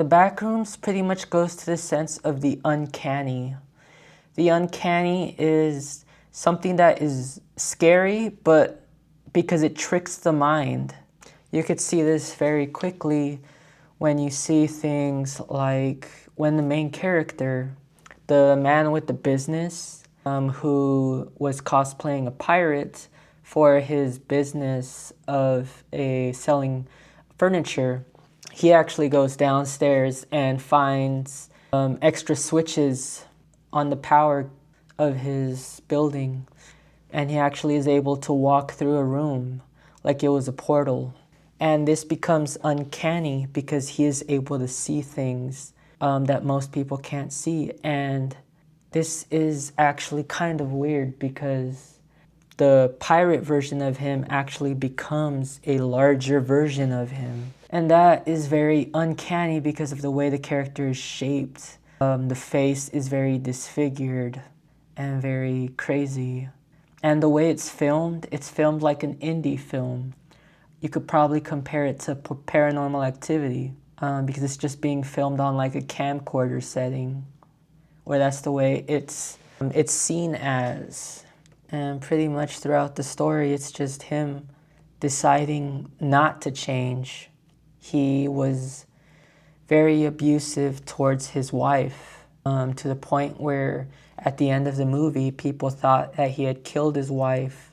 The Backrooms pretty much goes to the sense of the uncanny. The uncanny is something that is scary, but because it tricks the mind. You could see this very quickly when you see things like when the main character, the man with the business, who was cosplaying a pirate for his business of selling furniture, he actually goes downstairs and finds extra switches on the power of his building, and he actually is able to walk through a room like it was a portal. And this becomes uncanny because he is able to see things that most people can't see. And this is actually kind of weird because the pirate version of him actually becomes a larger version of him. And that is very uncanny because of the way the character is shaped. The face is very disfigured and very crazy. And the way it's filmed like an indie film. You could probably compare it to Paranormal Activity because it's just being filmed on like a camcorder setting, where that's the way it's seen as. And pretty much throughout the story, it's just him deciding not to change. He was very abusive towards his wife, to the point where at the end of the movie, people thought that he had killed his wife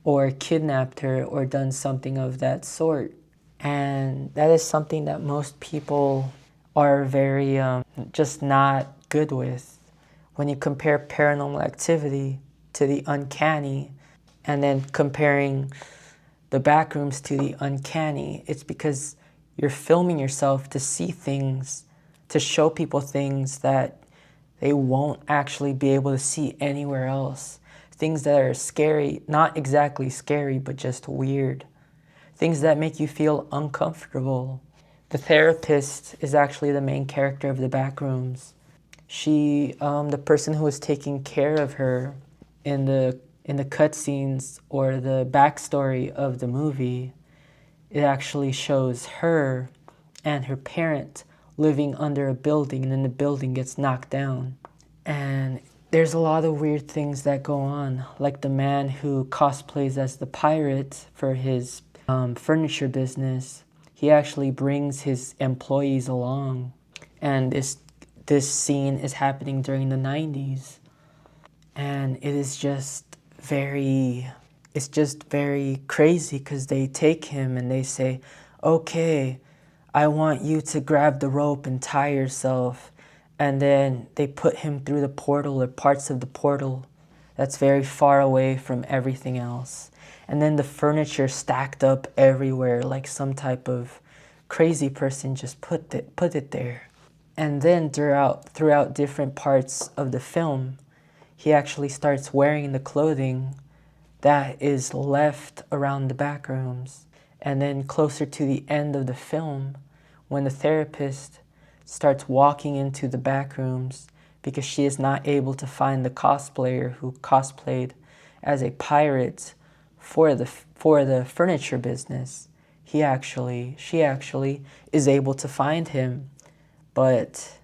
or kidnapped her or done something of that sort. And that is something that most people are very just not good with. When you compare Paranormal Activity to the uncanny, and then comparing the Backrooms to the uncanny, it's because you're filming yourself to see things, to show people things that they won't actually be able to see anywhere else. Things that are scary, not exactly scary, but just weird. Things that make you feel uncomfortable. The therapist is actually the main character of the Backrooms. She, the person who was taking care of her in the cutscenes or the backstory of the movie, it actually shows her and her parent living under a building, and then the building gets knocked down. And there's a lot of weird things that go on, like the man who cosplays as the pirate for his furniture business. He actually brings his employees along, and this scene is happening during the 90s, and it is just very crazy because they take him and they say, okay, I want you to grab the rope and tie yourself. And then they put him through the portal or parts of the portal that's very far away from everything else. And then the furniture stacked up everywhere like some type of crazy person just put it there. And then throughout different parts of the film, he actually starts wearing the clothing that is left around the back rooms. And then closer to the end of the film, when the therapist starts walking into the back rooms because she is not able to find the cosplayer who cosplayed as a pirate for the furniture business, she actually is able to find him, but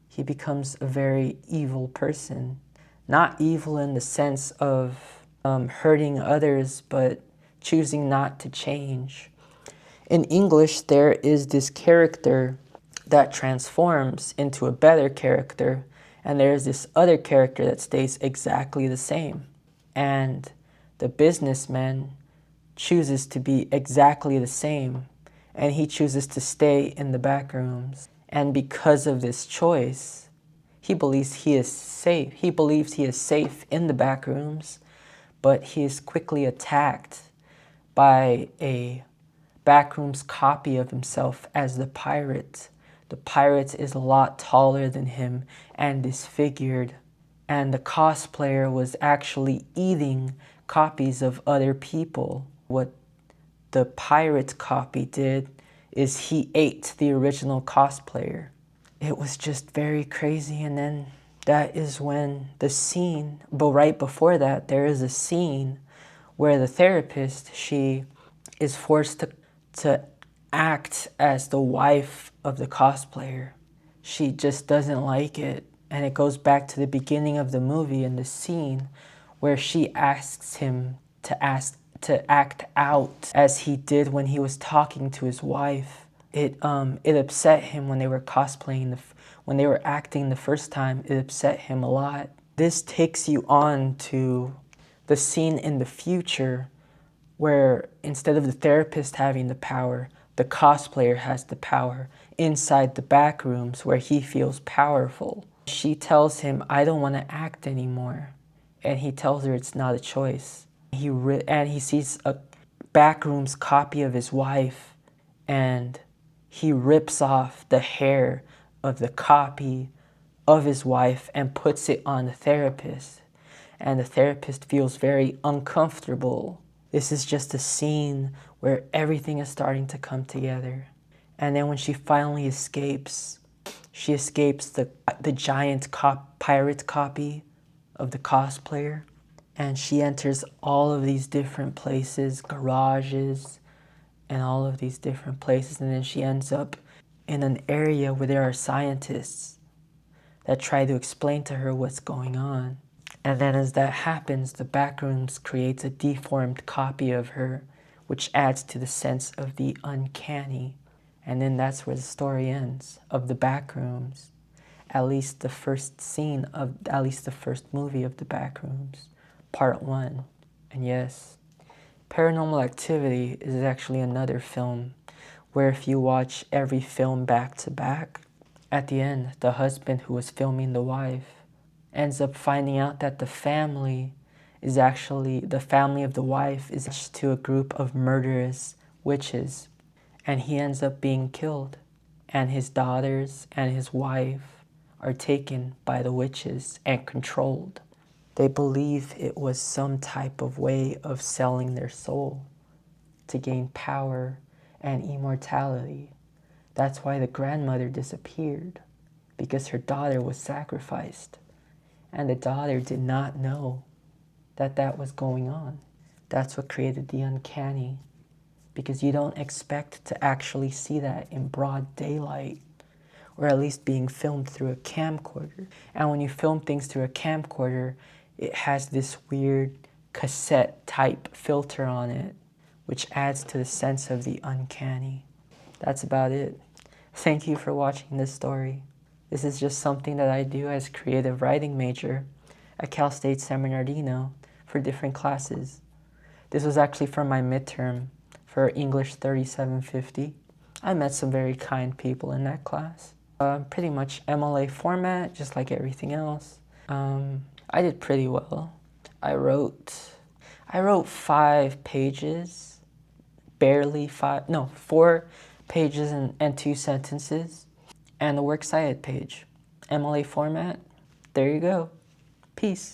he becomes a very evil person. Not evil in the sense of hurting others, but choosing not to change. In English, there is this character that transforms into a better character, and there's this other character that stays exactly the same. And the businessman chooses to be exactly the same, and he chooses to stay in the back rooms. And because of this choice, he believes he is safe. He believes he is safe in the back rooms, but he is quickly attacked by a backrooms copy of himself as the pirate. The pirate is a lot taller than him and disfigured, and the cosplayer was actually eating copies of other people. What the pirate copy did is he ate the original cosplayer. It was just very crazy. And then that is when the scene, but right before that, there is a scene where the therapist, she is forced to act as the wife of the cosplayer. she just doesn't like it. And it goes back to the beginning of the movie in the scene where she asks him to act out as he did when he was talking to his wife. It upset him when they were cosplaying when they were acting the first time. It upset him a lot. This takes you on to the scene in the future where instead of the therapist having the power, the cosplayer has the power inside the back rooms where he feels powerful. She tells him, I don't want to act anymore. And he tells her it's not a choice. And he sees a backrooms copy of his wife, and he rips off the hair of the copy of his wife and puts it on the therapist. And the therapist feels very uncomfortable. This is just a scene where everything is starting to come together. And then when she finally escapes, she escapes the giant pirate copy of the cosplayer. And she enters all of these different places, garages, and all of these different places. And then she ends up in an area where there are scientists that try to explain to her what's going on. And then as that happens, the Backrooms creates a deformed copy of her, which adds to the sense of the uncanny. And then that's where the story ends, of the Backrooms. At least the first movie of the Backrooms, part 1. And yes, Paranormal Activity is actually another film where if you watch every film back to back, at the end, the husband who was filming the wife ends up finding out that the family of the wife is attached to a group of murderous witches, and he ends up being killed, and his daughters and his wife are taken by the witches and controlled. They believe it was some type of way of selling their soul to gain power and immortality. That's why the grandmother disappeared, because her daughter was sacrificed. And the daughter did not know that that was going on. That's what created the uncanny, because you don't expect to actually see that in broad daylight, or at least being filmed through a camcorder. And when you film things through a camcorder, it has this weird cassette type filter on it, which adds to the sense of the uncanny. That's about it. Thank you for watching this story. This is just something that I do as creative writing major at Cal State San Bernardino for different classes. This was actually for my midterm for English 3750. I met some very kind people in that class. Pretty much MLA format, just like everything else. I did pretty well. I wrote 5 pages, barely 4 pages and 2 sentences, and the works cited page. MLA format, there you go. Peace.